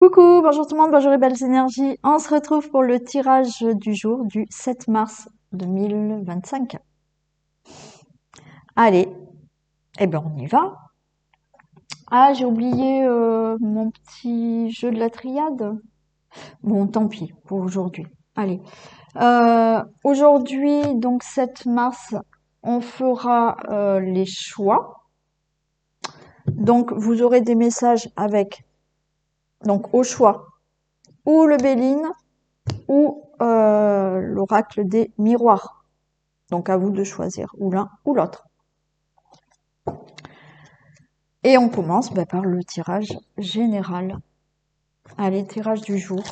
Coucou, bonjour tout le monde, bonjour les belles énergies. On se retrouve pour le tirage du jour du 7 mars 2025. Allez, eh ben on y va. Ah, j'ai oublié mon petit jeu de la triade. Bon, tant pis pour aujourd'hui. Allez, aujourd'hui, donc 7 mars, on fera les choix. Donc vous aurez des messages avec, donc au choix, ou le Béline, ou l'oracle des miroirs. Donc à vous de choisir, ou l'un ou l'autre. Et on commence par le tirage général. Allez, tirage du jour.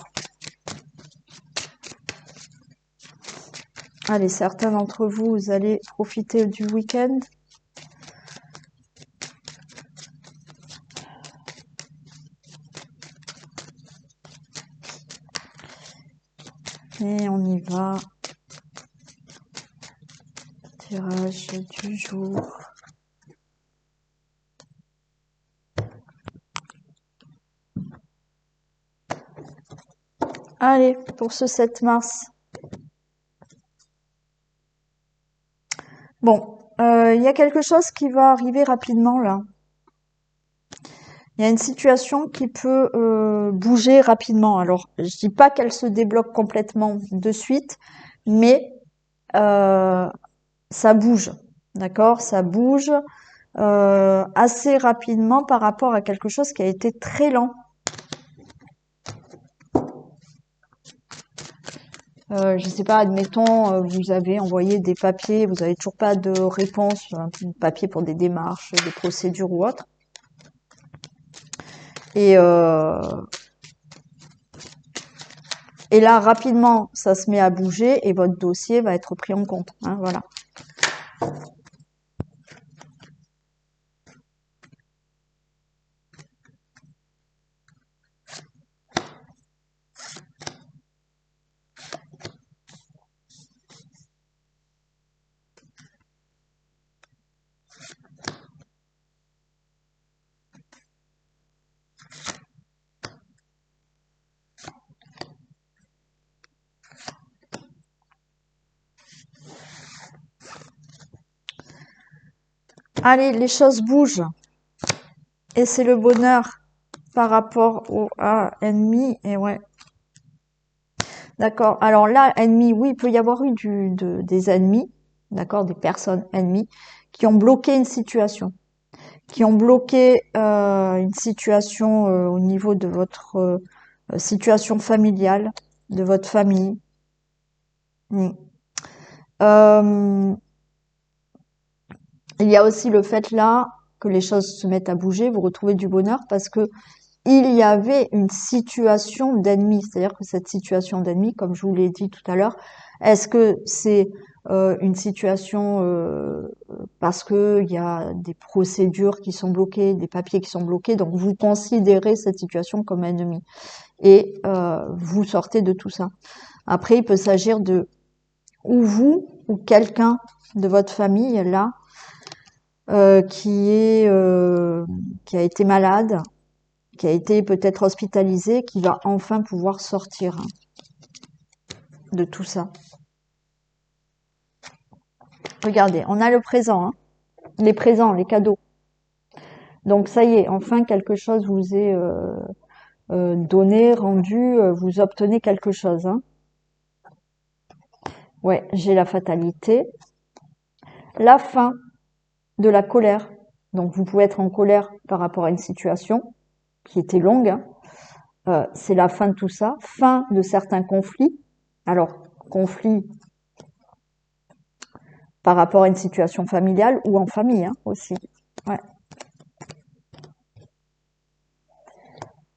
Allez, certains d'entre vous, vous allez profiter du week-end. Et on y va. Tirage du jour. Allez, pour ce 7 mars. Bon, il y a quelque chose qui va arriver rapidement là. Il y a une situation qui peut bouger rapidement. Alors, je dis pas qu'elle se débloque complètement de suite, mais ça bouge, d'accord? Ça bouge assez rapidement par rapport à quelque chose qui a été très lent. Je sais pas, admettons, vous avez envoyé des papiers, vous avez toujours pas de réponse, papier pour des démarches, des procédures ou autres. Et, euh, et là, rapidement, ça se met à bouger et votre dossier va être pris en compte. Hein, voilà. Allez, les choses bougent. Et c'est le bonheur par rapport au ennemi. Et ouais. D'accord. Alors là, ennemi, oui, il peut y avoir eu des ennemis, d'accord, des personnes ennemies, qui ont bloqué une situation, qui ont bloqué une situation au niveau de votre situation familiale, de votre famille. Mm. Euh, il y a aussi le fait là que les choses se mettent à bouger, vous retrouvez du bonheur parce que il y avait une situation d'ennemi, c'est-à-dire que cette situation d'ennemi, comme je vous l'ai dit tout à l'heure, est-ce que c'est une situation parce que il y a des procédures qui sont bloquées, des papiers qui sont bloqués, donc vous considérez cette situation comme ennemi et vous sortez de tout ça. Après, il peut s'agir de ou vous ou quelqu'un de votre famille là qui a été malade, qui a été peut-être hospitalisé, qui va enfin pouvoir sortir de tout ça. Regardez, on a le présent, hein, les présents, les cadeaux. Donc ça y est, enfin quelque chose vous est donné, rendu, vous obtenez quelque chose. Hein. Ouais, j'ai la fatalité. La fin de la colère. Donc vous pouvez être en colère par rapport à une situation qui était longue. Hein. C'est la fin de tout ça. Fin de certains conflits. Alors, conflits par rapport à une situation familiale ou en famille hein, aussi. Ouais.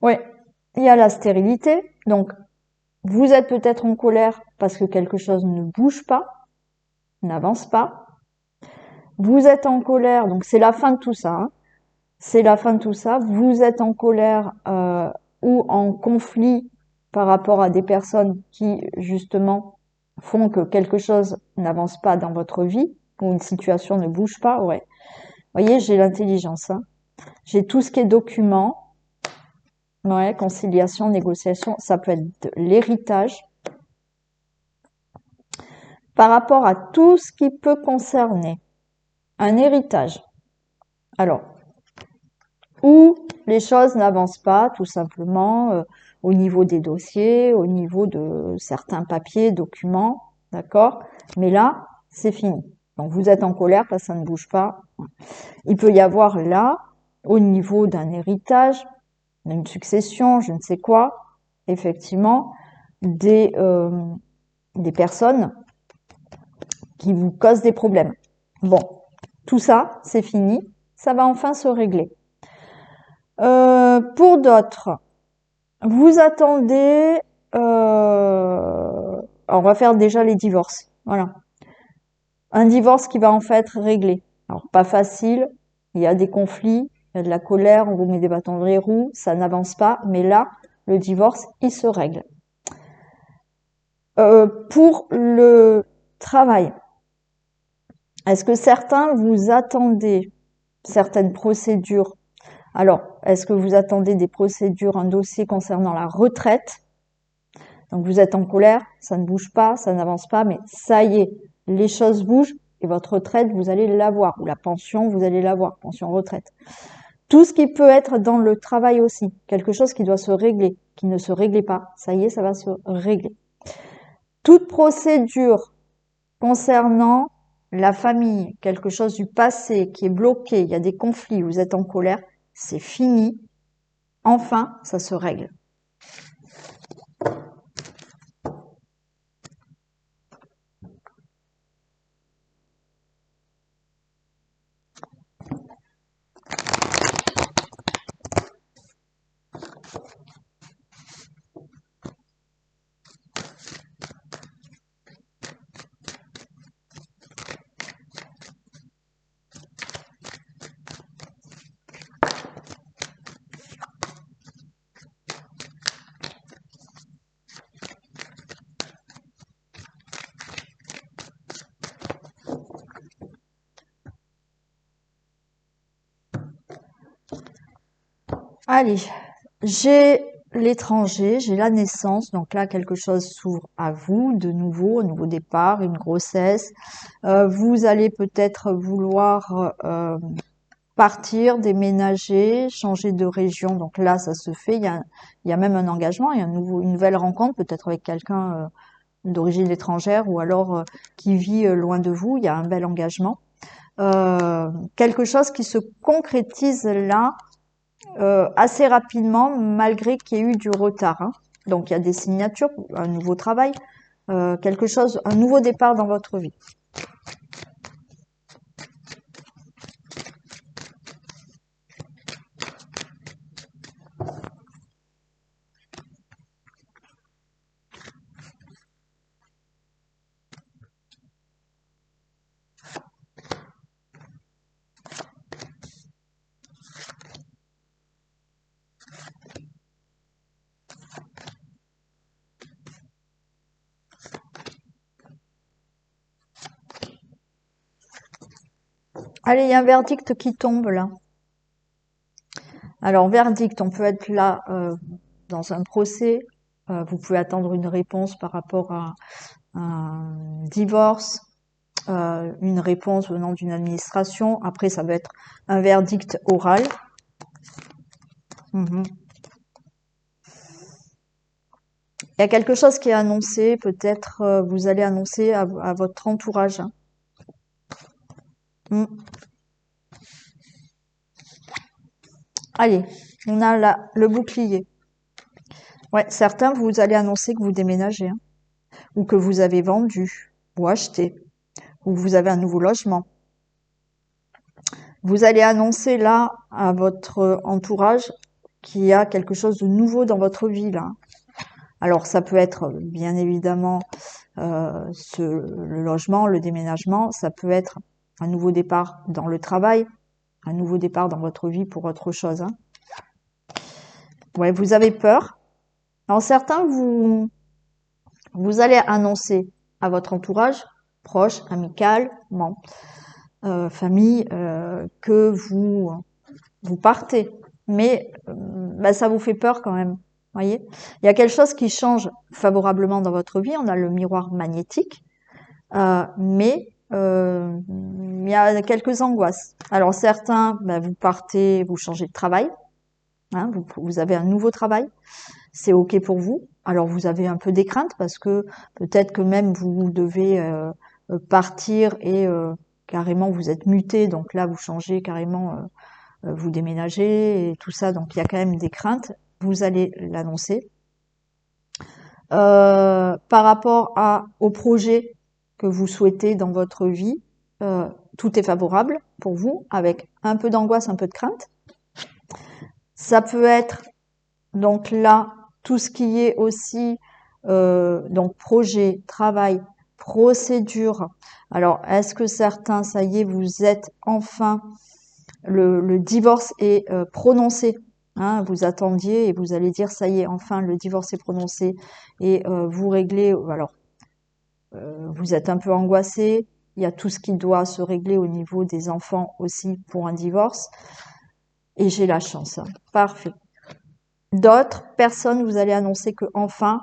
Ouais. Il y a la stérilité. Donc, vous êtes peut-être en colère parce que quelque chose ne bouge pas, n'avance pas. Vous êtes en colère, donc c'est la fin de tout ça. Hein. C'est la fin de tout ça. Vous êtes en colère ou en conflit par rapport à des personnes qui, justement, font que quelque chose n'avance pas dans votre vie ou une situation ne bouge pas. Ouais. Vous voyez, j'ai l'intelligence. Hein. J'ai tout ce qui est document. Ouais, conciliation, négociation, ça peut être de l'héritage. Par rapport à tout ce qui peut concerner un héritage. Alors, où les choses n'avancent pas, tout simplement, au niveau des dossiers, au niveau de certains papiers, documents, d'accord? Mais là, c'est fini. Donc, vous êtes en colère parce que ça ne bouge pas. Il peut y avoir là, au niveau d'un héritage, d'une succession, je ne sais quoi, effectivement, des personnes qui vous causent des problèmes. Bon, tout ça, c'est fini. Ça va enfin se régler. Pour d'autres, vous attendez... on va faire déjà les divorces. Voilà. Un divorce qui va en fait être réglé. Alors, pas facile. Il y a des conflits, il y a de la colère, on vous met des bâtons dans les roues, ça n'avance pas. Mais là, le divorce, il se règle. Pour le travail, est-ce que certains vous attendez certaines procédures? Alors, est-ce que vous attendez des procédures, un dossier concernant la retraite? Donc vous êtes en colère, ça ne bouge pas, ça n'avance pas, mais ça y est, les choses bougent et votre retraite, vous allez l'avoir, ou la pension, vous allez l'avoir, pension retraite. Tout ce qui peut être dans le travail aussi, quelque chose qui doit se régler, qui ne se réglait pas, ça y est, ça va se régler. Toute procédure concernant la famille, quelque chose du passé qui est bloqué, il y a des conflits, vous êtes en colère, c'est fini. Enfin, ça se règle. Allez, j'ai l'étranger, j'ai la naissance, donc là quelque chose s'ouvre à vous, de nouveau, un nouveau départ, une grossesse. Vous allez peut-être vouloir partir, déménager, changer de région. Donc là, ça se fait. Il y a même un engagement, il y a une nouvelle rencontre, peut-être avec quelqu'un d'origine étrangère ou alors qui vit loin de vous. Il y a un bel engagement. Quelque chose qui se concrétise là assez rapidement, malgré qu'il y ait eu du retard. Hein. Donc il y a des signatures, un nouveau travail, quelque chose, un nouveau départ dans votre vie. Allez, il y a un verdict qui tombe là. Alors, verdict, on peut être là dans un procès. Vous pouvez attendre une réponse par rapport à un divorce, une réponse venant d'une administration. Après, ça va être un verdict oral. Mhm. Il y a quelque chose qui est annoncé, peut-être vous allez annoncer à votre entourage. Hein. Allez, on a là le bouclier. Ouais, certains, vous allez annoncer que vous déménagez, hein, ou que vous avez vendu, ou acheté, ou que vous avez un nouveau logement. Vous allez annoncer là à votre entourage qu'il y a quelque chose de nouveau dans votre vie là. Alors ça peut être bien évidemment le logement, le déménagement, ça peut être un nouveau départ dans le travail, un nouveau départ dans votre vie pour autre chose. Hein. Ouais, vous avez peur. Alors certains, vous allez annoncer à votre entourage, proche, amical, famille, que vous partez. mais bah, ça vous fait peur quand même. Voyez, il y a quelque chose qui change favorablement dans votre vie. On a le miroir magnétique, mais il y a quelques angoisses. Alors certains, bah, vous partez, vous changez de travail, hein, vous avez un nouveau travail, c'est ok pour vous. Alors vous avez un peu des craintes parce que peut-être que même vous devez partir et carrément vous êtes muté, donc là vous changez carrément, vous déménagez et tout ça, donc il y a quand même des craintes. Vous allez l'annoncer. Par rapport au projet que vous souhaitez dans votre vie, tout est favorable pour vous, avec un peu d'angoisse, un peu de crainte. Ça peut être donc là tout ce qui est aussi donc projet, travail, procédure. Alors est-ce que certains, ça y est, vous êtes enfin le divorce est prononcé, hein, vous attendiez et vous allez dire ça y est, enfin le divorce est prononcé et vous réglez. Alors vous êtes un peu angoissé. Il y a tout ce qui doit se régler au niveau des enfants aussi pour un divorce. Et j'ai la chance. Parfait. D'autres personnes, vous allez annoncer que enfin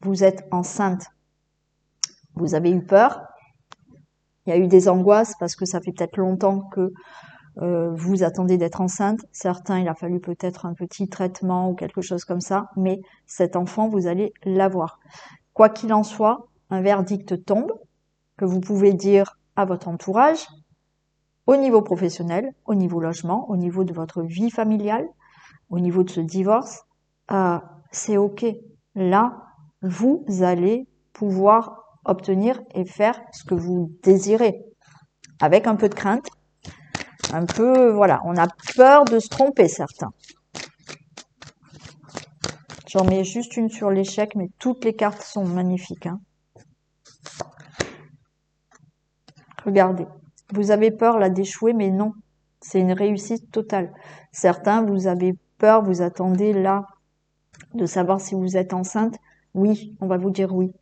vous êtes enceinte. Vous avez eu peur. Il y a eu des angoisses parce que ça fait peut-être longtemps que vous attendez d'être enceinte. Certains, il a fallu peut-être un petit traitement ou quelque chose comme ça. Mais cet enfant, vous allez l'avoir. Quoi qu'il en soit, un verdict tombe que vous pouvez dire à votre entourage, au niveau professionnel, au niveau logement, au niveau de votre vie familiale, au niveau de ce divorce, c'est ok. Là, vous allez pouvoir obtenir et faire ce que vous désirez. Avec un peu de crainte, un peu, voilà, on a peur de se tromper, certains. J'en mets juste une sur l'échec, mais toutes les cartes sont magnifiques, hein. Regardez. Vous avez peur là d'échouer, mais non. C'est une réussite totale. Certains, vous avez peur, vous attendez là de savoir si vous êtes enceinte. Oui, on va vous dire oui.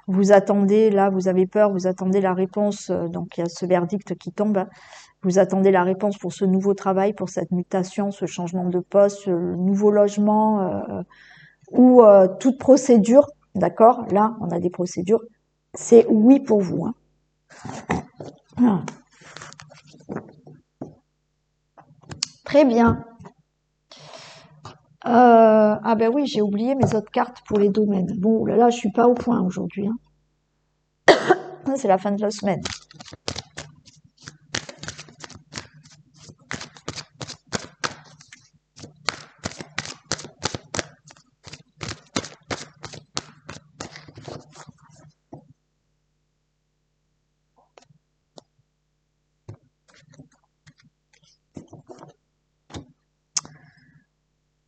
Vous attendez là, vous avez peur, vous attendez la réponse. Donc il y a ce verdict qui tombe. Vous attendez la réponse pour ce nouveau travail, pour cette mutation, ce changement de poste, ce nouveau logement ou toute procédure. D'accord? Là, on a des procédures. C'est oui pour vous, hein. Très bien. Ah ben oui, j'ai oublié mes autres cartes pour les domaines. Bon, là, je suis pas au point aujourd'hui, hein. C'est la fin de la semaine.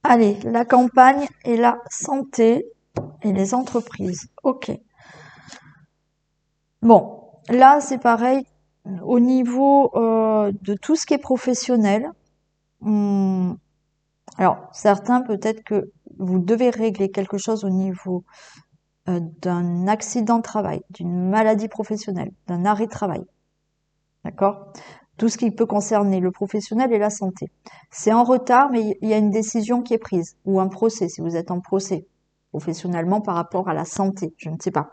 Allez, la campagne et la santé et les entreprises. Ok. Bon, là, c'est pareil. Au niveau de tout ce qui est professionnel, alors certains, peut-être que vous devez régler quelque chose au niveau d'un accident de travail, d'une maladie professionnelle, d'un arrêt de travail. D'accord? Tout ce qui peut concerner le professionnel et la santé. C'est en retard, mais il y a une décision qui est prise, ou un procès, si vous êtes en procès, professionnellement par rapport à la santé, je ne sais pas.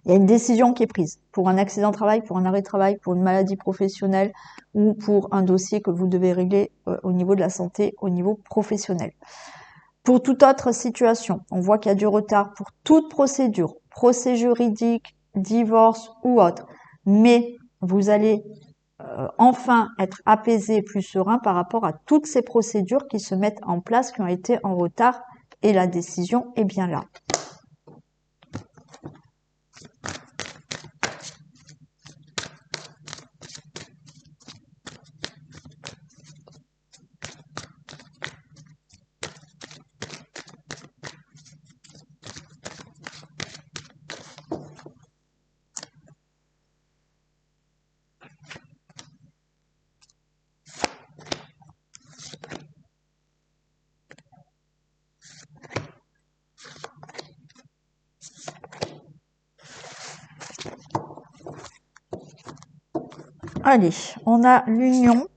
Il y a une décision qui est prise pour un accident de travail, pour un arrêt de travail, pour une maladie professionnelle ou pour un dossier que vous devez régler au niveau de la santé, au niveau professionnel. Pour toute autre situation, on voit qu'il y a du retard pour toute procédure, procès juridique, divorce ou autre. Mais vous allez enfin être apaisé, plus serein par rapport à toutes ces procédures qui se mettent en place, qui ont été en retard, et la décision est bien là. Allez, on a l'union,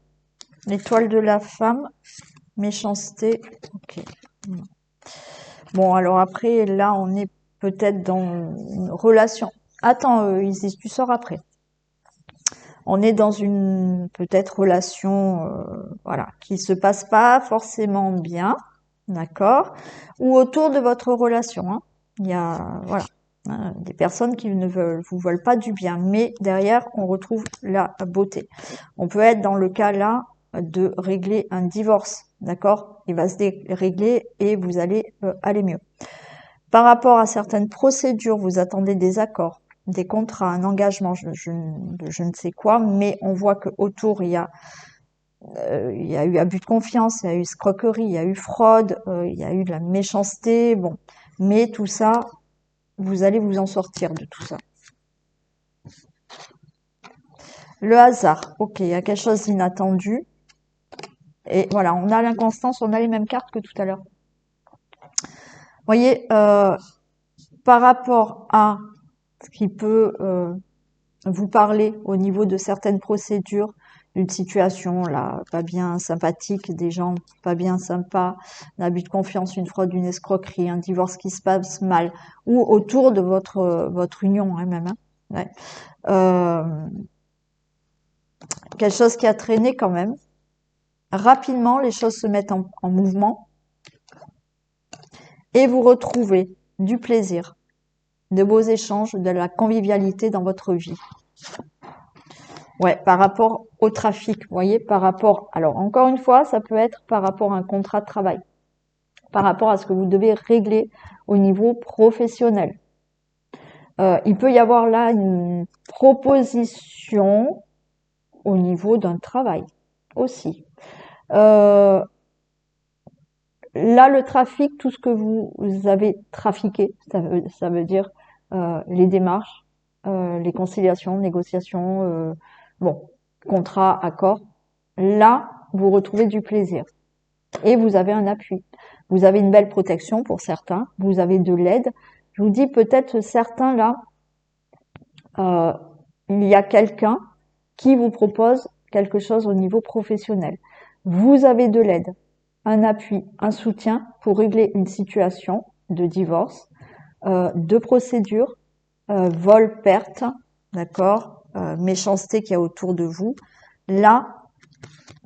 l'étoile de la femme, méchanceté. Ok. Bon, alors après, là, on est peut-être dans une relation. Attends, Isis, tu sors après. On est dans une peut-être relation, voilà, qui se passe pas forcément bien, d'accord? Ou autour de votre relation, hein. Il y a, voilà, hein, des personnes qui ne vous veulent pas du bien, mais derrière, on retrouve la beauté. On peut être dans le cas là de régler un divorce, d'accord? Il va se régler et vous allez aller mieux. Par rapport à certaines procédures, vous attendez des accords, des contrats, un engagement, je ne sais quoi, mais on voit que autour il y a eu abus de confiance, il y a eu escroquerie, il y a eu fraude, il y a eu de la méchanceté, bon. Mais tout ça, vous allez vous en sortir de tout ça. Le hasard, ok, il y a quelque chose d'inattendu. Et voilà, on a l'inconstance, on a les mêmes cartes que tout à l'heure. Vous voyez, par rapport à ce qui peut vous parler au niveau de certaines procédures, d'une situation là pas bien sympathique, des gens pas bien sympas, un abus de confiance, une fraude, une escroquerie, un divorce qui se passe mal, ou autour de votre union hein, même. Hein. Ouais. Quelque chose qui a traîné quand même. Rapidement, les choses se mettent en mouvement et vous retrouvez du plaisir, de beaux échanges, de la convivialité dans votre vie. Ouais, par rapport au trafic, vous voyez, par rapport, alors encore une fois, ça peut être par rapport à un contrat de travail, par rapport à ce que vous devez régler au niveau professionnel. Il peut y avoir là une proposition au niveau d'un travail aussi. Là, le trafic, tout ce que vous avez trafiqué, ça veut dire les démarches, les conciliations, négociations, bon, contrat, accord. Là, vous retrouvez du plaisir et vous avez un appui. Vous avez une belle protection pour certains, vous avez de l'aide. Je vous dis peut-être certains là, euh, il y a quelqu'un qui vous propose quelque chose au niveau professionnel. Vous avez de l'aide, un appui, un soutien pour régler une situation de divorce, de procédure, vol, perte, d'accord, méchanceté qu'il y a autour de vous. Là,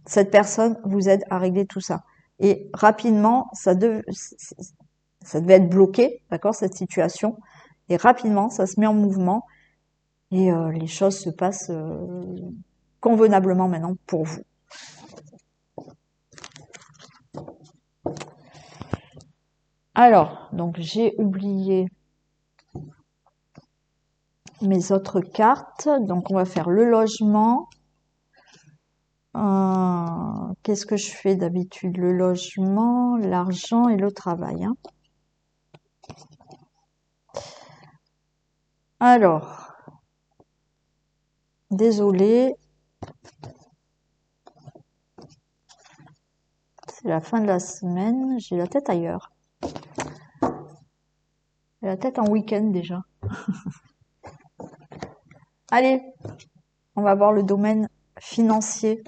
cette personne vous aide à régler tout ça. Et rapidement, ça devait être bloqué, d'accord, cette situation. Et rapidement, ça se met en mouvement et les choses se passent convenablement maintenant pour vous. Alors, donc j'ai oublié mes autres cartes. Donc on va faire le logement. Qu'est-ce que je fais d'habitude? Le logement, l'argent et le travail. Hein. Alors, désolé, c'est la fin de la semaine, j'ai la tête ailleurs. J'ai la tête en week-end déjà. Allez, on va voir le domaine financier.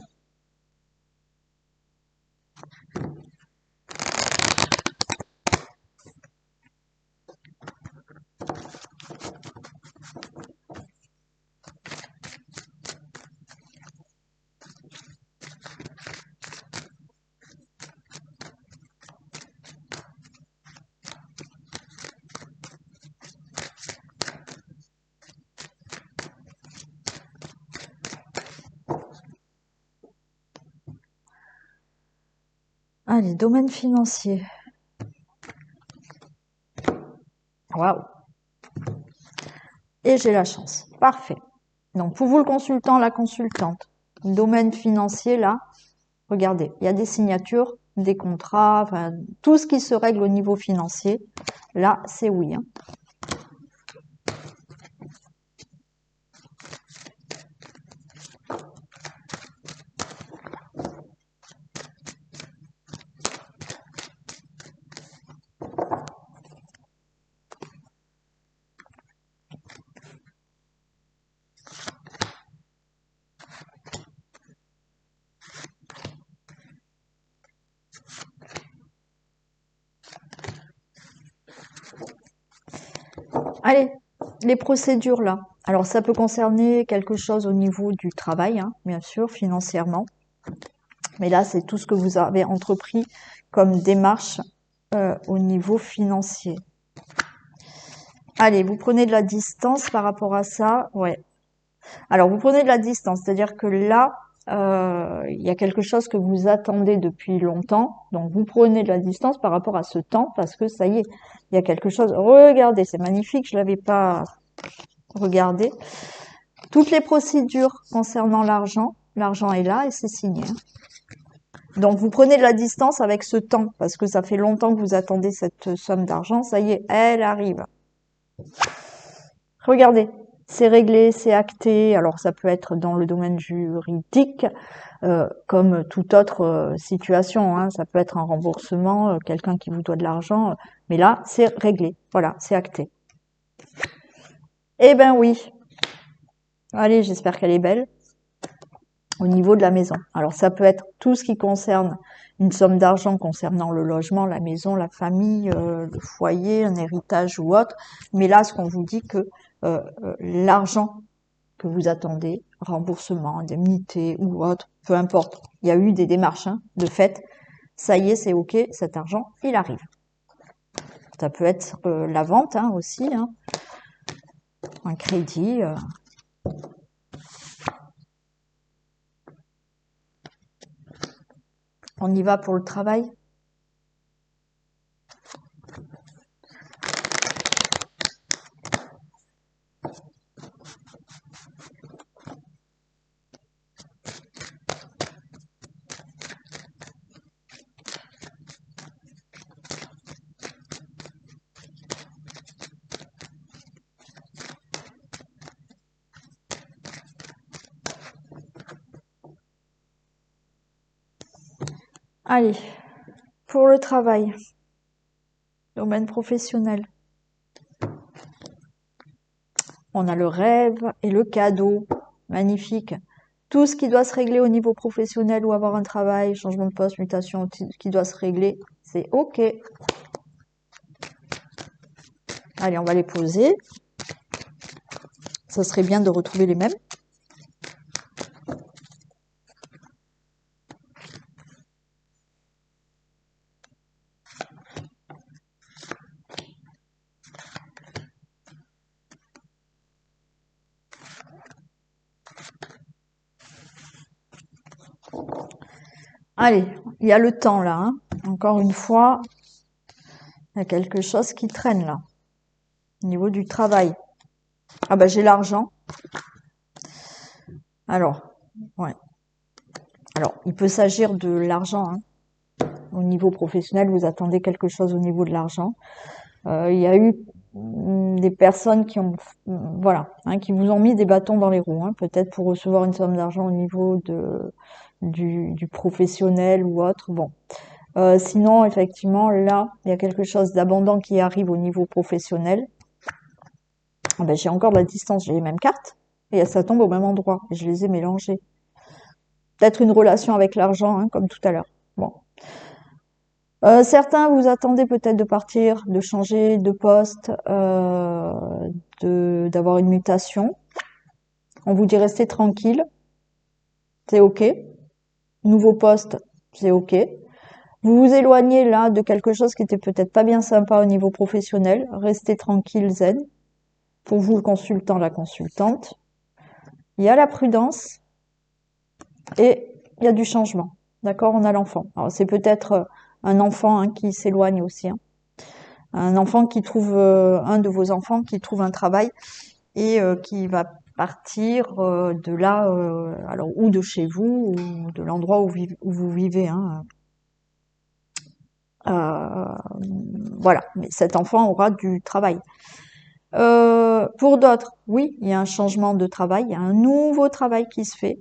Allez, domaine financier. Waouh. Et j'ai la chance. Parfait. Donc, pour vous, le consultant, la consultante, domaine financier, là, regardez, il y a des signatures, des contrats, enfin, tout ce qui se règle au niveau financier. Là, c'est oui. Hein. Allez, les procédures là. Alors ça peut concerner quelque chose au niveau du travail, hein, bien sûr, financièrement. Mais là, c'est tout ce que vous avez entrepris comme démarche au niveau financier. Allez, vous prenez de la distance par rapport à ça. Ouais. Alors, vous prenez de la distance, c'est-à-dire que là, il y a quelque chose que vous attendez depuis longtemps. Donc, vous prenez de la distance par rapport à ce temps parce que ça y est, il y a quelque chose. Regardez, c'est magnifique, je l'avais pas regardé. Toutes les procédures concernant l'argent est là et c'est signé. Donc, vous prenez de la distance avec ce temps parce que ça fait longtemps que vous attendez cette somme d'argent. Ça y est, elle arrive. Regardez, c'est réglé, c'est acté. Alors ça peut être dans le domaine juridique, comme toute autre situation, hein. Ça peut être un remboursement, quelqu'un qui vous doit de l'argent, mais là c'est réglé. Voilà, c'est acté. Eh ben oui. Allez, j'espère qu'elle est belle. Au niveau de la maison. Alors ça peut être tout ce qui concerne une somme d'argent concernant le logement, la maison, la famille, le foyer, un héritage ou autre. Mais là, ce qu'on vous dit que l'argent que vous attendez, remboursement, indemnité ou autre, peu importe. Il y a eu des démarches, hein, de fait. Ça y est, c'est OK, cet argent, il arrive. Ça peut être la vente hein, aussi, hein, un crédit. On y va pour le travail. Allez, pour le travail, domaine professionnel. On a le rêve et le cadeau. Magnifique. Tout ce qui doit se régler au niveau professionnel ou avoir un travail, changement de poste, mutation, qui doit se régler, c'est OK. Allez, on va les poser. Ça serait bien de retrouver les mêmes. Allez, il y a le temps là. Hein. Encore une fois, il y a quelque chose qui traîne là. Au niveau du travail. Ah bah j'ai l'argent. Alors, ouais. Alors, il peut s'agir de l'argent. Hein. Au niveau professionnel, vous attendez quelque chose au niveau de l'argent. Il y a eu des personnes qui ont, voilà, hein, qui vous ont mis des bâtons dans les roues, hein, peut-être pour recevoir une somme d'argent au niveau du professionnel ou autre. Bon. Sinon, effectivement, là, il y a quelque chose d'abondant qui arrive au niveau professionnel. Ah ben, j'ai encore de la distance, j'ai les mêmes cartes, et ça tombe au même endroit, et je les ai mélangées. Peut-être une relation avec l'argent, hein, comme tout à l'heure. Bon. Certains vous attendez peut-être de partir, de changer de poste, d'avoir une mutation. On vous dit restez tranquille, c'est OK. Nouveau poste, c'est OK. Vous vous éloignez là de quelque chose qui était peut-être pas bien sympa au niveau professionnel. Restez tranquille, zen. Pour vous, le consultant, la consultante. Il y a la prudence et il y a du changement. D'accord? On a l'enfant. Alors, c'est peut-être un enfant hein, qui s'éloigne aussi. Hein. Un enfant qui trouve, un de vos enfants qui trouve un travail et qui va partir de là, alors ou de chez vous ou de l'endroit où vous vivez. Hein. Voilà, mais cet enfant aura du travail. Pour d'autres, oui, il y a un changement de travail, il y a un nouveau travail qui se fait.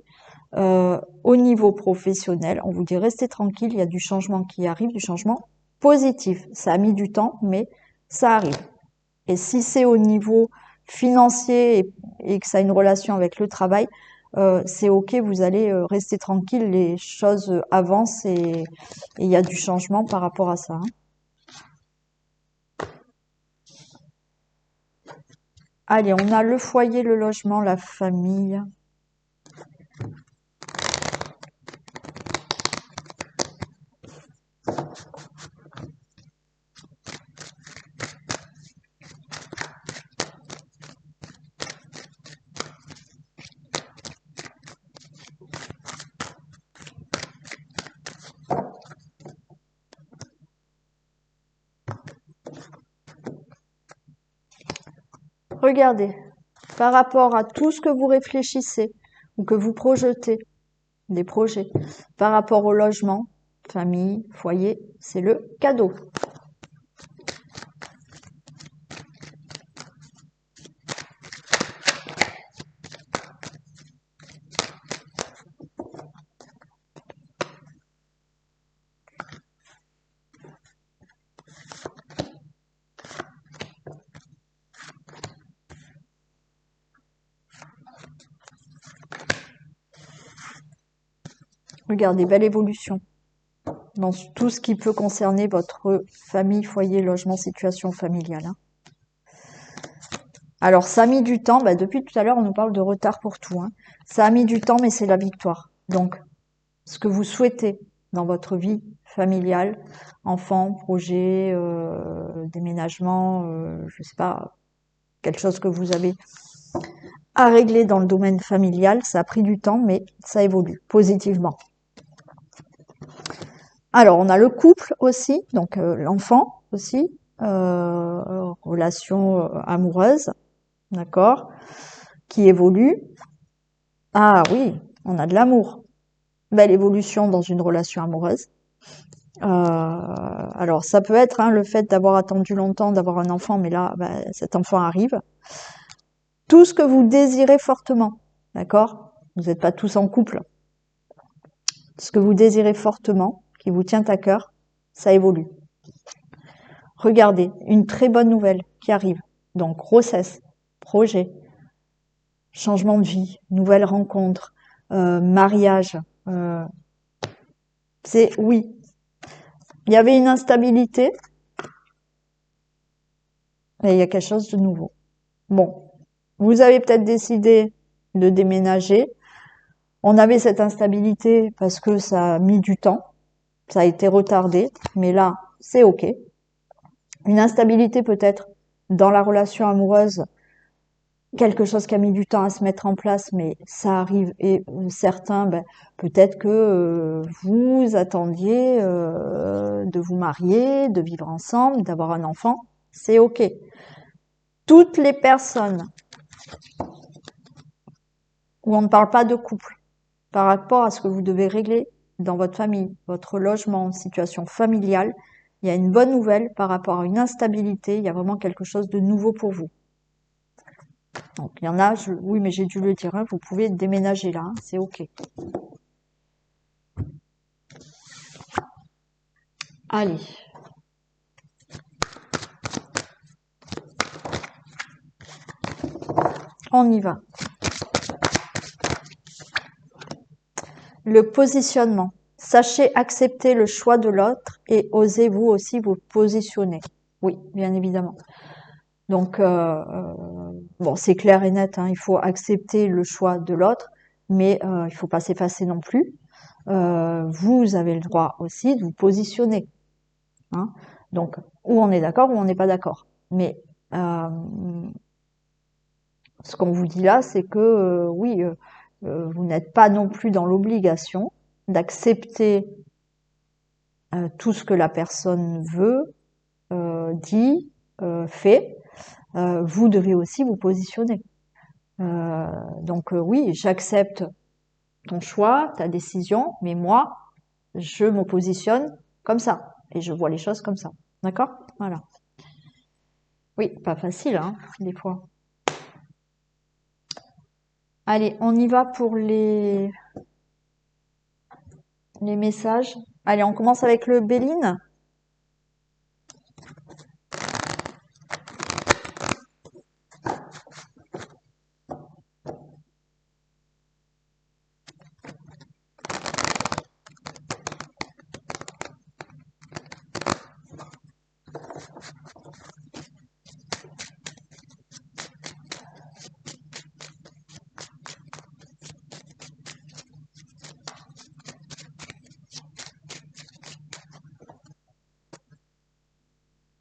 Au niveau professionnel, on vous dit restez tranquille, il y a du changement qui arrive, du changement positif. Ça a mis du temps, mais ça arrive. Et si c'est au niveau financier et que ça a une relation avec le travail, c'est OK, vous allez rester tranquille, les choses avancent et il y a du changement par rapport à ça. Hein. Allez, on a le foyer, le logement, la famille. Regardez, par rapport à tout ce que vous réfléchissez ou que vous projetez, des projets, par rapport au logement, famille, foyer, c'est le cadeau. Regardez, belle évolution dans tout ce qui peut concerner votre famille, foyer, logement, situation familiale. Hein. Alors, ça a mis du temps. Bah, depuis tout à l'heure, on nous parle de retard pour tout. Hein. Ça a mis du temps, mais c'est la victoire. Donc, ce que vous souhaitez dans votre vie familiale, enfant, projet, déménagement, je sais pas, quelque chose que vous avez à régler dans le domaine familial, ça a pris du temps, mais ça évolue positivement. Alors, on a le couple aussi, donc l'enfant aussi, relation amoureuse, d'accord, qui évolue. Ah oui, on a de l'amour. Belle évolution dans une relation amoureuse. Alors, ça peut être hein, le fait d'avoir attendu longtemps, d'avoir un enfant, mais là, bah, cet enfant arrive. Tout ce que vous désirez fortement, d'accord? Vous n'êtes pas tous en couple. Ce que vous désirez fortement, qui vous tient à cœur, ça évolue. Regardez, une très bonne nouvelle qui arrive. Donc, grossesse, projet, changement de vie, nouvelle rencontre, mariage. C'est oui. Il y avait une instabilité, mais il y a quelque chose de nouveau. Bon, vous avez peut-être décidé de déménager. On avait cette instabilité parce que ça a mis du temps, ça a été retardé, mais là, c'est OK. Une instabilité peut-être dans la relation amoureuse, quelque chose qui a mis du temps à se mettre en place, mais ça arrive. Et certains, ben, peut-être que vous attendiez de vous marier, de vivre ensemble, d'avoir un enfant, c'est OK. Toutes les personnes où on ne parle pas de couple, par rapport à ce que vous devez régler dans votre famille, votre logement, situation familiale, il y a une bonne nouvelle par rapport à une instabilité, il y a vraiment quelque chose de nouveau pour vous. Donc il y en a, oui mais j'ai dû le dire, hein, vous pouvez déménager là, hein, c'est OK. Allez. On y va. Le positionnement. Sachez accepter le choix de l'autre et osez vous aussi vous positionner. Oui, bien évidemment. Donc, bon, c'est clair et net, hein, il faut accepter le choix de l'autre, mais il faut pas s'effacer non plus. Vous avez le droit aussi de vous positionner. Hein. Donc, ou on est d'accord ou on n'est pas d'accord. Mais ce qu'on vous dit là, c'est que oui, vous n'êtes pas non plus dans l'obligation d'accepter tout ce que la personne veut, dit, fait. Vous devez aussi vous positionner. Donc oui, j'accepte ton choix, ta décision, mais moi, je me positionne comme ça et je vois les choses comme ça. D'accord? Voilà. Oui, pas facile, hein, des fois. Allez, on y va pour les messages. Allez, on commence avec le Béline.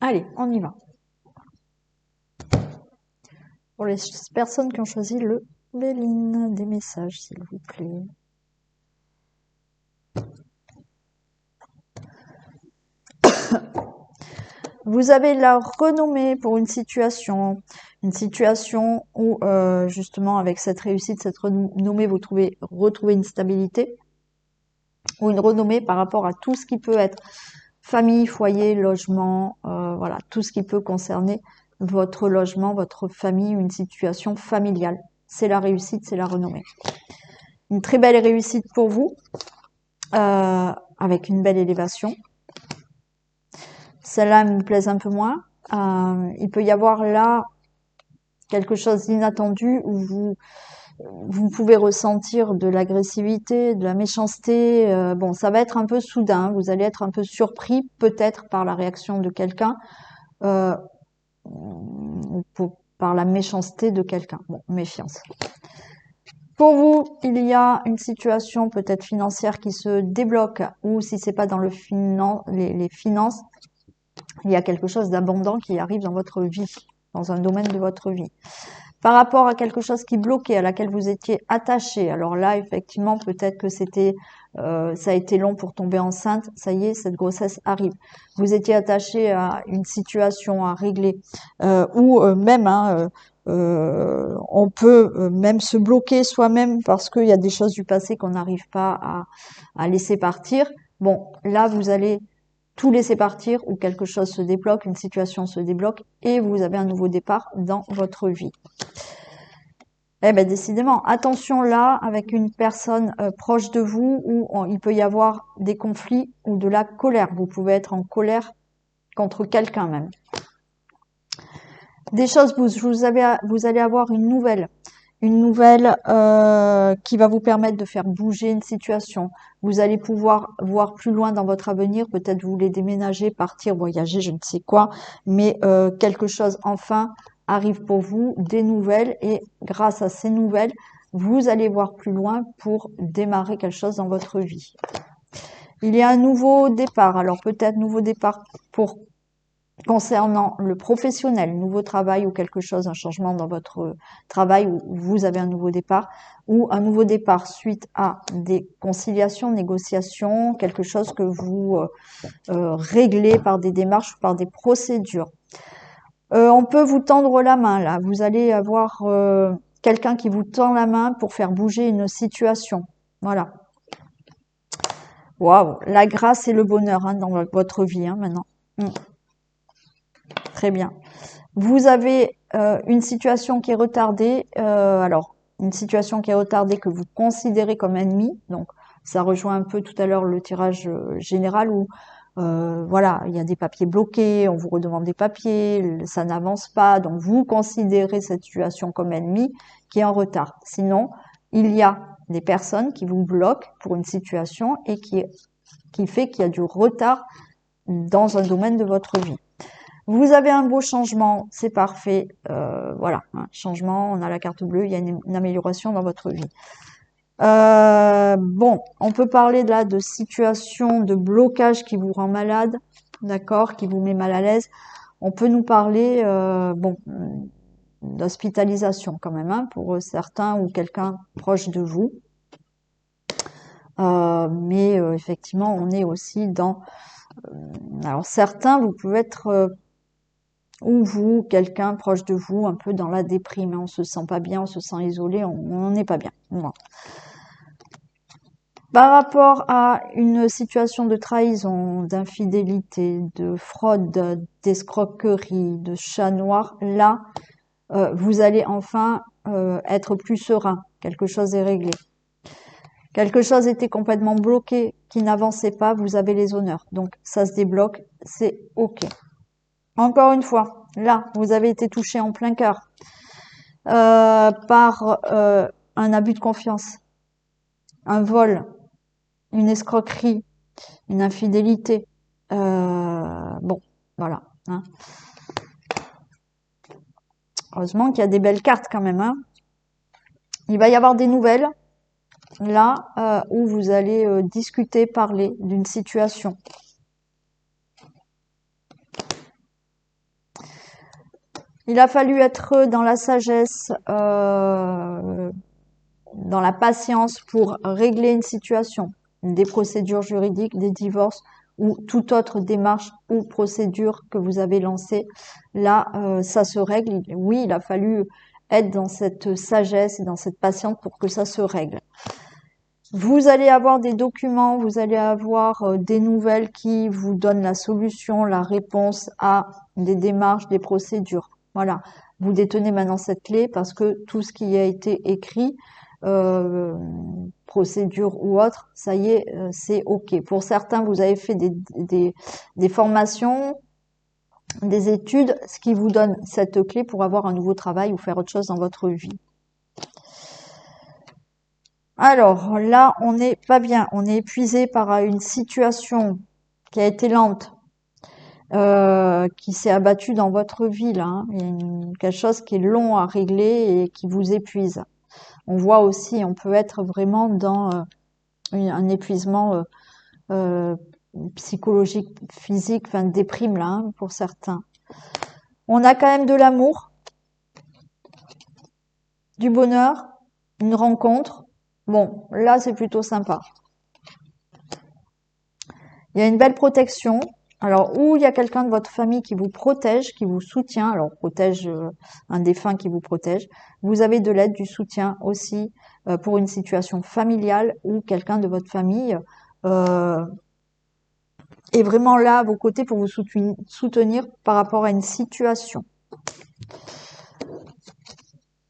Allez, on y va. Pour les personnes qui ont choisi le Béline, des messages, s'il vous plaît. Vous avez la renommée pour une situation où justement avec cette réussite, cette renommée, vous retrouvez une stabilité ou une renommée par rapport à tout ce qui peut être famille, foyer, logement, voilà, tout ce qui peut concerner votre logement, votre famille, une situation familiale. C'est la réussite, c'est la renommée. Une très belle réussite pour vous, avec une belle élévation. Celle-là me plaise un peu moins. Il peut y avoir là quelque chose d'inattendu où vous pouvez ressentir de l'agressivité, de la méchanceté. Bon, ça va être un peu soudain. Vous allez être un peu surpris peut-être par la réaction de quelqu'un, par la méchanceté de quelqu'un. Bon, méfiance. Pour vous, il y a une situation peut-être financière qui se débloque, ou si c'est pas dans les finances, il y a quelque chose d'abondant qui arrive dans votre vie, dans un domaine de votre vie. Par rapport à quelque chose qui bloquait, à laquelle vous étiez attaché, alors là, effectivement, peut-être que ça a été long pour tomber enceinte, ça y est, cette grossesse arrive. Vous étiez attaché à une situation à régler, ou même, on peut même se bloquer soi-même parce qu'il y a des choses du passé qu'on n'arrive pas à laisser partir. Bon, là, vous allez tout laisser partir ou quelque chose se débloque, une situation se débloque et vous avez un nouveau départ dans votre vie. Eh ben décidément, attention là avec une personne proche de vous où il peut y avoir des conflits ou de la colère. Vous pouvez être en colère contre quelqu'un même. Des choses, vous allez avoir une nouvelle qui va vous permettre de faire bouger une situation. Vous allez pouvoir voir plus loin dans votre avenir, peut-être vous voulez déménager, partir, voyager, je ne sais quoi, mais quelque chose enfin arrive pour vous, des nouvelles, et grâce à ces nouvelles, vous allez voir plus loin pour démarrer quelque chose dans votre vie. Il y a un nouveau départ, alors peut-être nouveau départ pour concernant le professionnel, nouveau travail ou quelque chose, un changement dans votre travail où vous avez un nouveau départ, ou un nouveau départ suite à des conciliations, négociations, quelque chose que vous réglez par des démarches ou par des procédures. On peut vous tendre la main là, vous allez avoir quelqu'un qui vous tend la main pour faire bouger une situation. Voilà. Waouh, la grâce et le bonheur dans votre vie maintenant. Très bien. Vous avez une situation qui est retardée. Alors, une situation qui est retardée que vous considérez comme ennemie. Donc, ça rejoint un peu tout à l'heure le tirage général où, voilà, il y a des papiers bloqués, on vous redemande des papiers, ça n'avance pas. Donc, vous considérez cette situation comme ennemie qui est en retard. Sinon, il y a des personnes qui vous bloquent pour une situation et qui fait qu'il y a du retard dans un domaine de votre vie. Vous avez un beau changement, c'est parfait. Voilà, changement, on a la carte bleue, il y a une amélioration dans votre vie. Bon, on peut parler là de situation de blocage qui vous rend malade, d'accord, qui vous met mal à l'aise. On peut nous parler, bon, d'hospitalisation quand même, pour certains ou quelqu'un proche de vous. Mais effectivement, on est aussi dans... alors certains, vous pouvez être... ou vous, quelqu'un proche de vous, un peu dans la déprime, on se sent pas bien, on se sent isolé, on n'est pas bien. Voilà. Par rapport à une situation de trahison, d'infidélité, de fraude, d'escroquerie, de chat noir, là, vous allez enfin être plus serein. Quelque chose est réglé. Quelque chose était complètement bloqué, qui n'avançait pas, vous avez les honneurs. Donc ça se débloque, c'est OK. Encore une fois, là, vous avez été touché en plein cœur par un abus de confiance, un vol, une escroquerie, une infidélité. Bon, voilà. Heureusement qu'il y a des belles cartes quand même. Il va y avoir des nouvelles, là, où vous allez discuter, parler d'une situation. Il a fallu être dans la sagesse, dans la patience pour régler une situation, des procédures juridiques, des divorces ou toute autre démarche ou procédure que vous avez lancée. Là, ça se règle. Oui, il a fallu être dans cette sagesse et dans cette patience pour que ça se règle. Vous allez avoir des documents, vous allez avoir des nouvelles qui vous donnent la solution, la réponse à des démarches, des procédures. Voilà. Vous détenez maintenant cette clé parce que tout ce qui a été écrit, euh, procédure ou autre, ça y est, c'est OK. Pour certains, vous avez fait des formations, des études, ce qui vous donne cette clé pour avoir un nouveau travail ou faire autre chose dans votre vie. Alors là, on n'est pas bien, on est épuisé par une situation qui a été lente, qui s'est abattue dans votre vie là, hein. Il y a quelque chose qui est long à régler et qui vous épuise. On voit aussi, on peut être vraiment dans un épuisement euh, psychologique, physique, enfin déprime là, hein, pour certains. On a quand même de l'amour, du bonheur, une rencontre. Bon, là c'est plutôt sympa. Il y a une belle protection. Alors, ou il y a quelqu'un de votre famille qui vous protège, qui vous soutient. Alors, protège un défunt qui vous protège. Vous avez de l'aide, du soutien aussi pour une situation familiale ou quelqu'un de votre famille euh, est vraiment là à vos côtés pour vous soutenir par rapport à une situation.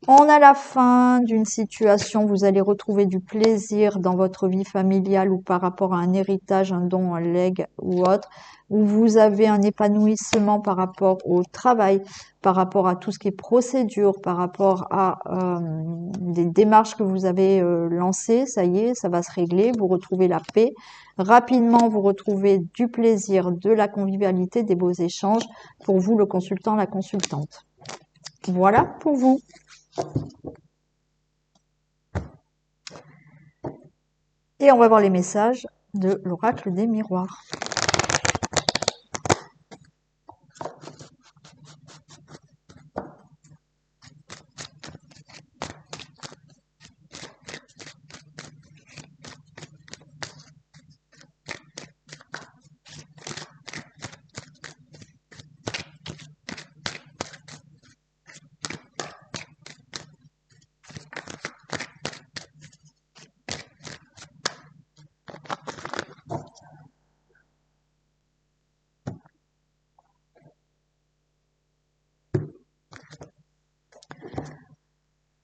On a la fin d'une situation, vous allez retrouver du plaisir dans votre vie familiale ou par rapport à un héritage, un don, un legs ou autre, où vous avez un épanouissement par rapport au travail, par rapport à tout ce qui est procédure, par rapport à des démarches que vous avez lancées, ça y est, ça va se régler, vous retrouvez la paix. Rapidement, vous retrouvez du plaisir, de la convivialité, des beaux échanges pour vous, le consultant, la consultante. Voilà pour vous. Et on va voir les messages de l'oracle des miroirs.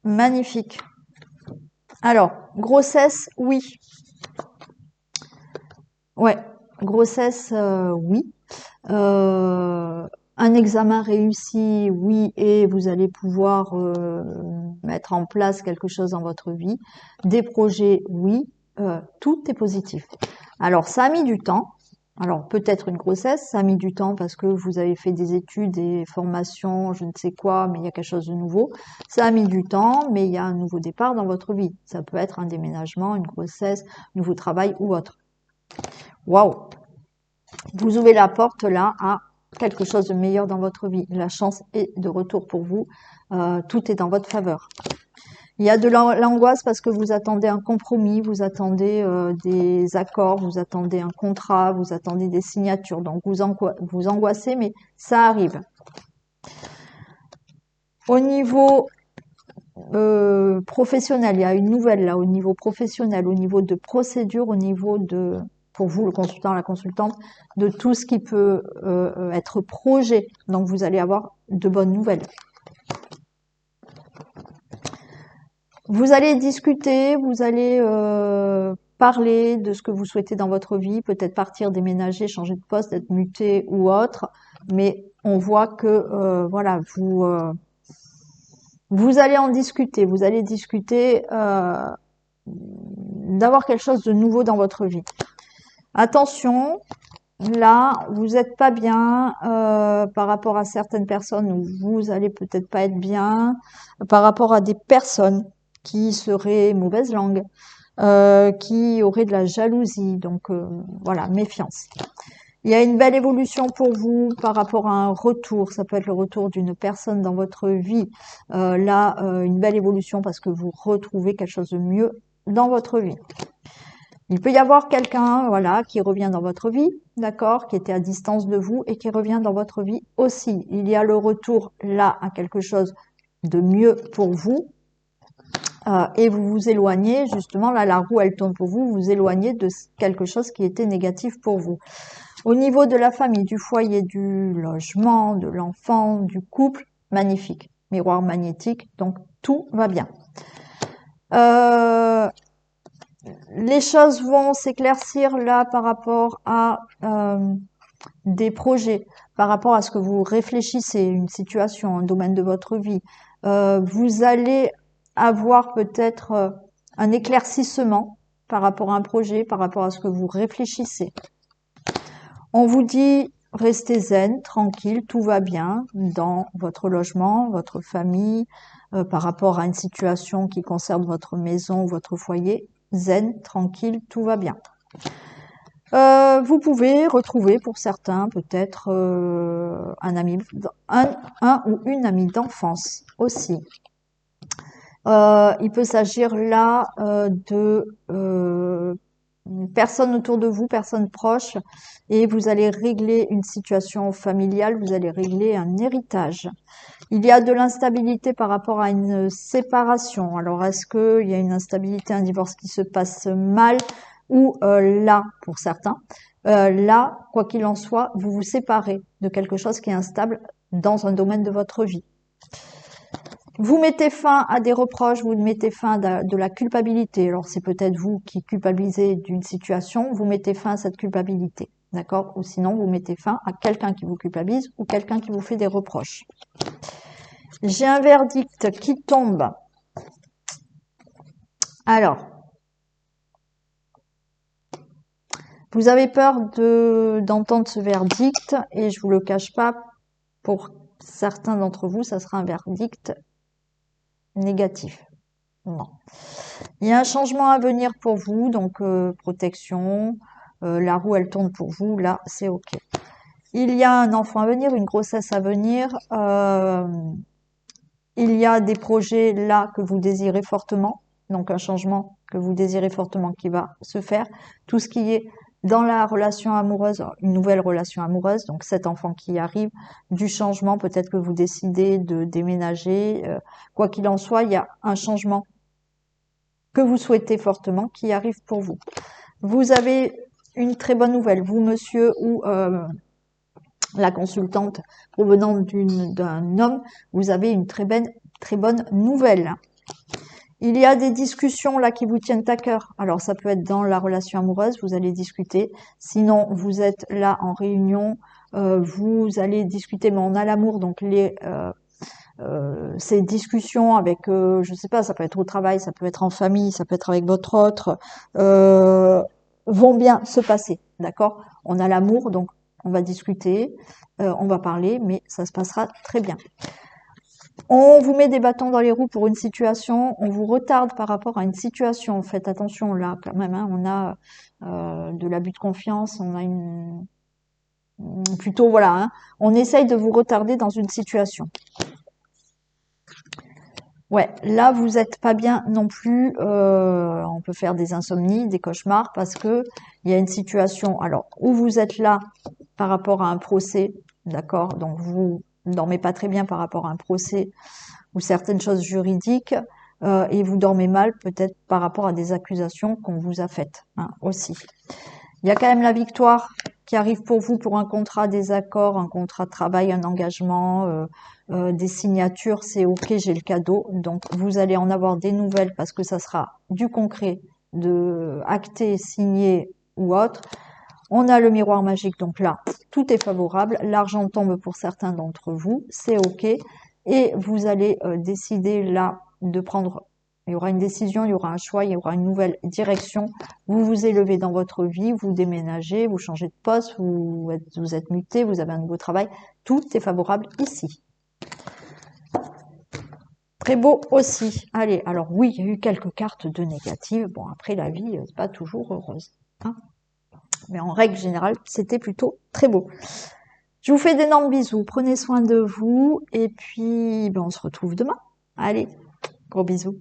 Magnifique. Alors, grossesse, oui. Ouais, grossesse, oui. Un examen réussi, oui, et vous allez pouvoir mettre en place quelque chose dans votre vie. Des projets, oui. Tout est positif. Alors, ça a mis du temps. Alors, peut-être une grossesse, ça a mis du temps parce que vous avez fait des études, des formations, je ne sais quoi, mais il y a quelque chose de nouveau. Ça a mis du temps, mais il y a un nouveau départ dans votre vie. Ça peut être un déménagement, une grossesse, un nouveau travail ou autre. Waouh! Vous ouvrez la porte là à quelque chose de meilleur dans votre vie. La chance est de retour pour vous. Tout est dans votre faveur. Il y a de l'angoisse parce que vous attendez un compromis, vous attendez des accords, vous attendez un contrat, vous attendez des signatures. Donc vous angoissez, mais ça arrive. Au niveau professionnel, il y a une nouvelle là, au niveau professionnel, au niveau de procédure, au niveau de, pour vous, le consultant, la consultante, de tout ce qui peut être projet. Donc vous allez avoir de bonnes nouvelles. Vous allez discuter, vous allez parler de ce que vous souhaitez dans votre vie, peut-être partir, déménager, changer de poste, être muté ou autre. Mais on voit que voilà, vous allez en discuter, vous allez discuter d'avoir quelque chose de nouveau dans votre vie. Attention, là, vous n'êtes pas bien par rapport à certaines personnes où vous allez peut-être pas être bien, par rapport à des personnes qui seraient mauvaise langue, qui auraient de la jalousie. Donc voilà, méfiance. Il y a une belle évolution pour vous par rapport à un retour. Ça peut être le retour d'une personne dans votre vie. Une belle évolution parce que vous retrouvez quelque chose de mieux dans votre vie. Il peut y avoir quelqu'un, voilà, qui revient dans votre vie, d'accord, qui était à distance de vous et qui revient dans votre vie aussi. Il y a le retour là à quelque chose de mieux pour vous. Et vous vous éloignez, justement, là, la roue, elle tourne pour vous, vous vous éloignez de quelque chose qui était négatif pour vous. Au niveau de la famille, du foyer, du logement, de l'enfant, du couple, magnifique. Miroir magnétique, donc tout va bien. Les choses vont s'éclaircir là par rapport à des projets, par rapport à ce que vous réfléchissez, une situation, un domaine de votre vie. Vous allez avoir peut-être un éclaircissement par rapport à un projet, par rapport à ce que vous réfléchissez. On vous dit, restez zen, tranquille, tout va bien dans votre logement, votre famille, par rapport à une situation qui concerne votre maison, votre foyer. Zen, tranquille, tout va bien. Vous pouvez retrouver pour certains peut-être un ami, un ou une amie d'enfance aussi. Il peut s'agir là de personnes autour de vous, personnes proches, et vous allez régler une situation familiale, vous allez régler un héritage. Il y a de l'instabilité par rapport à une séparation. Alors, est-ce qu'il y a une instabilité, un divorce qui se passe mal ou là, pour certains, là, quoi qu'il en soit, vous vous séparez de quelque chose qui est instable dans un domaine de votre vie. Vous mettez fin à des reproches, vous mettez fin à de la culpabilité. Alors, c'est peut-être vous qui culpabilisez d'une situation, vous mettez fin à cette culpabilité, d'accord? Ou sinon, vous mettez fin à quelqu'un qui vous culpabilise ou quelqu'un qui vous fait des reproches. J'ai un verdict qui tombe. Alors, vous avez peur d'entendre ce verdict et je vous le cache pas, pour certains d'entre vous, ça sera un verdict négatif. Non. Il y a un changement à venir pour vous, donc protection, la roue elle tourne pour vous, là c'est ok. Il y a un enfant à venir, une grossesse à venir, il y a des projets là que vous désirez fortement, donc un changement que vous désirez fortement qui va se faire. Tout ce qui est dans la relation amoureuse, une nouvelle relation amoureuse, donc cet enfant qui arrive, du changement, peut-être que vous décidez de déménager, quoi qu'il en soit, il y a un changement que vous souhaitez fortement qui arrive pour vous. Vous avez une très bonne nouvelle, vous monsieur ou la consultante provenant d'un homme, vous avez une très bonne nouvelle. Il y a des discussions là qui vous tiennent à cœur. Alors ça peut être dans la relation amoureuse, vous allez discuter. Sinon, vous êtes là en réunion, vous allez discuter, mais on a l'amour, donc ces discussions avec, je sais pas, ça peut être au travail, ça peut être en famille, ça peut être avec votre autre, vont bien se passer, d'accord? On a l'amour, donc on va discuter, on va parler, mais ça se passera très bien. On vous met des bâtons dans les roues pour une situation, on vous retarde par rapport à une situation. Faites attention là quand même, hein, on a de l'abus de confiance, on a plutôt voilà, hein, on essaye de vous retarder dans une situation. Ouais, là vous êtes pas bien non plus. On peut faire des insomnies, des cauchemars parce que il y a une situation. Alors où vous êtes là par rapport à un procès, d'accord. Donc vous dormez pas très bien par rapport à un procès ou certaines choses juridiques et vous dormez mal peut-être par rapport à des accusations qu'on vous a faites aussi. Il y a quand même la victoire qui arrive pour vous pour un contrat, des accords, un contrat de travail, un engagement, des signatures, c'est ok, j'ai le cadeau. Donc vous allez en avoir des nouvelles parce que ça sera du concret, de acté, signé ou autre. On a le miroir magique, donc là, tout est favorable. L'argent tombe pour certains d'entre vous, c'est ok. Et vous allez décider là de prendre, il y aura une décision, il y aura un choix, il y aura une nouvelle direction. Vous vous élevez dans votre vie, vous déménagez, vous changez de poste, vous êtes muté, vous avez un nouveau travail. Tout est favorable ici. Très beau aussi. Allez, alors oui, il y a eu quelques cartes de négatives. Bon, après, la vie, c'est pas toujours heureuse. Hein. Mais en règle générale, c'était plutôt très beau. Je vous fais d'énormes bisous, prenez soin de vous, et puis ben, on se retrouve demain. Allez, gros bisous.